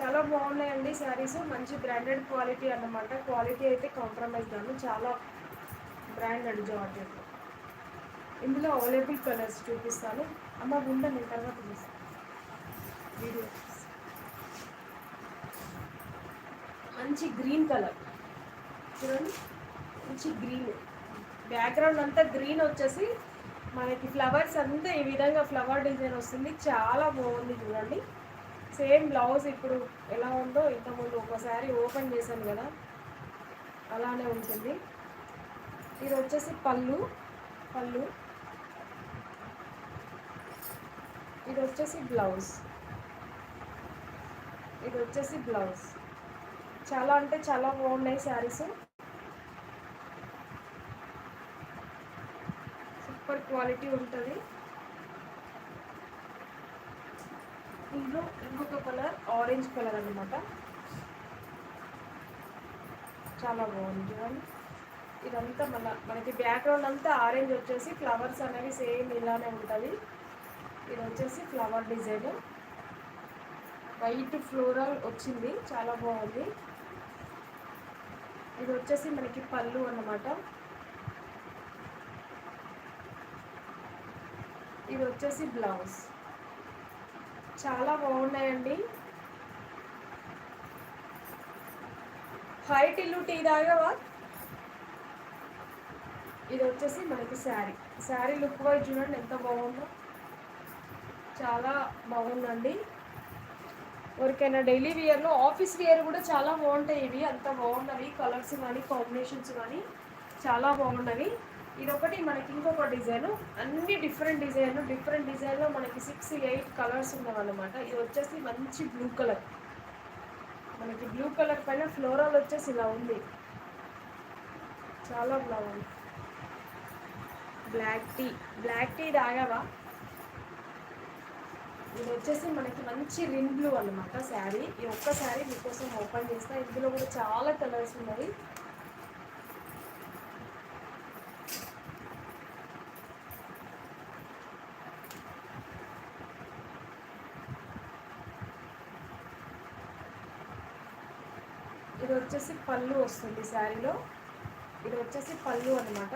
చాలా బాగున్నాయండి శారీస్. మంచి బ్రాండెడ్ క్వాలిటీ అన్నమాట. క్వాలిటీ అయితే కాంప్రమైజ్ కాదు, చాలా బ్రాండెడ్ జార్జెట్. ఇందులో అవైలబుల్ కలర్స్ చూపిస్తాను. అమ్మ ఉండండి, తర్వాత చూస్తాను వీడియో. మంచి గ్రీన్ కలర్ చూడండి, మంచి గ్రీన్. బ్యాక్గ్రౌండ్ అంతా గ్రీన్ వచ్చేసి మనకి ఫ్లవర్స్ అంతా ఈ విధంగా ఫ్లవర్ డిజైన్ వస్తుంది. చాలా బాగుంది చూడండి. సేమ్ బ్లౌజ్ ఇప్పుడు ఎలా ఉందో ఇంతకుముందు ఒకసారి ఓపెన్ చేశాను కదా, అలానే ఉంటుంది. ఇది వచ్చేసి పళ్ళు. ఇది వచ్చేసి బ్లౌజ్. చాలా అంటే చాలా బాగున్నాయి శారీస్. సూపర్ క్వాలిటీ ఉంటుంది. ఇందులో ఇంకొక కలర్ ఆరెంజ్ కలర్ అనమాట. చాలా బాగుంది చూడండి. ఇదంతా మనకి బ్యాక్గ్రౌండ్ అంతా ఆరెంజ్ వచ్చేసి ఫ్లవర్స్ అనేవి సేమ్ ఇలానే ఉంటుంది. ఇది వచ్చేసి ఫ్లవర్ డిజైన్, వైట్ ఫ్లోరల్ వచ్చింది, చాలా బాగుంది. ఇది వచ్చేసి మనకి పళ్ళు అన్నమాట. ఇది వచ్చేసి బ్లౌజ్. చాలా బాగున్నాయండి. హైట్ ఇల్లు టీ దాగవా. ఇది వచ్చేసి మనకి శారీ లుక్ వైజ్ చూడండి ఎంత బాగుందో, చాలా బాగుందండి. ఎవరికైనా డైలీ వేర్లో, ఆఫీస్ వేర్ కూడా చాలా బాగుంటాయి. ఇవి అంత బాగున్నవి, కలర్స్ కానీ కాంబినేషన్స్ కానీ చాలా బాగున్నవి. ఇదొకటి మనకి ఇంకొక డిజైన్, అన్ని డిఫరెంట్ డిజైన్లో మనకి 6-8 కలర్స్ ఉన్నవన్నమాట. ఇది వచ్చేసి మంచి బ్లూ కలర్, మనకి బ్లూ కలర్ పైన ఫ్లోరల్ వచ్చేసి ఇలా ఉంది, చాలా బాగుంది. బ్లాక్ టీ తాగావా. ఇది వచ్చేసి మనకి మంచి రిన్ బ్లూ అనమాట శారీ. ఈ ఒక్క శారీ మీకోసం ఓపెన్ చేస్తా. ఇందులో కూడా చాలా కలర్స్ ఉన్నాయి. ఇది వచ్చేసి పళ్ళు వస్తుంది శారీలో. ఇది వచ్చేసి పళ్ళు అనమాట.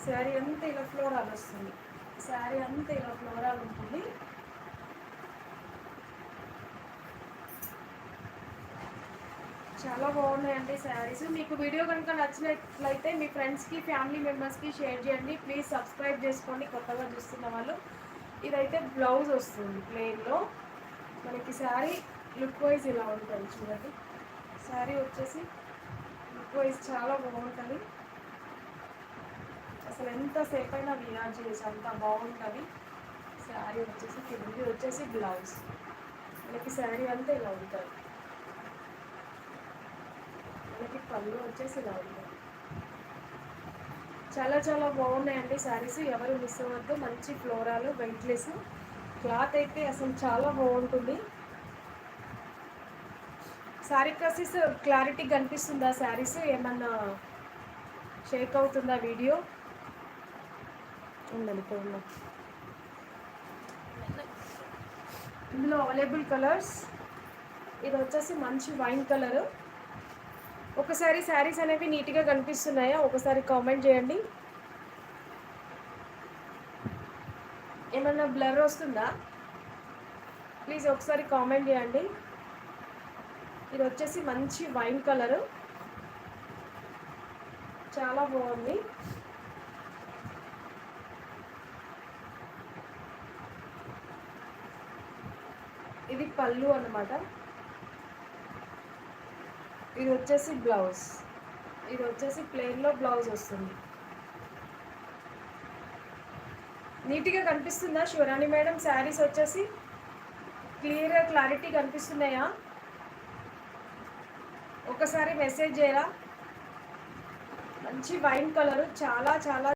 శారీ అంతా ఇలా ఫ్లోరాల్ వస్తుంది, శారీ అంతా ఇలా ఫ్లోరాల్ ఉంటుంది. చాలా బాగున్నాయండి శారీస్. మీకు వీడియో కనుక నచ్చినట్లయితే మీ ఫ్రెండ్స్కి, ఫ్యామిలీ మెంబర్స్కి షేర్ చేయండి. ప్లీజ్ సబ్స్క్రైబ్ చేసుకోండి కొత్తగా చూస్తున్న వాళ్ళు. ఇదైతే బ్లౌజ్ వస్తుంది ప్లెయిన్లో. మనకి శారీ లుక్ వైజ్ ఇలా ఉంటుంది చూడండి. శారీ వచ్చేసి లుక్ వైజ్ చాలా బాగుంటుంది. అసలు ఎంతసేపు అయినా విరాజ్ చేసి అంత బాగుంటుంది. శారీ వచ్చేసి ఇది వచ్చేసి బ్లౌజ్. మనకి శారీ అంతా ఇలా ఉంటుంది. మనకి పళ్ళు వచ్చేసి ఇలా ఉంటుంది. చాలా చాలా బాగున్నాయండి శారీస్. ఎవరు మిస్ అవ్వద్దు. మంచి ఫ్లోరాలు, వెయిట్లెస్ క్లాత్ అయితే అసలు చాలా బాగుంటుంది. శారీ కలర్స్ క్లారిటీ కనిపిస్తుందా? శారీస్ ఏమన్నా షేక్ అవుతుందా వీడియో? ఉండండి ఫోన్లో. ఇందులో అవైలబుల్ కలర్స్. ఇది వచ్చేసి మంచి వైన్ కలరు. ఒకసారి శారీస్ అనేవి నీట్గా కనిపిస్తున్నాయా ఒకసారి కామెంట్ చేయండి. ఏమన్నా బ్లర్ వస్తుందా ప్లీజ్ ఒకసారి కామెంట్ చేయండి. ఇది వచ్చేసి మంచి వైన్ కలరు, చాలా బాగుంది. ఇది పళ్ళు అన్నమాట. ఇది వచ్చేసి బ్లౌజ్. ఇది వచ్చేసి ప్లెయిన్లో బ్లౌజ్ వస్తుంది. నీట్గా కనిపిస్తుందా శివరాణి మేడం? శారీస్ వచ్చేసి క్లారిటీ కనిపిస్తున్నాయా? ఒకసారి మెసేజ్ చేయరా. మంచి వైన్ కలరు, చాలా చాలా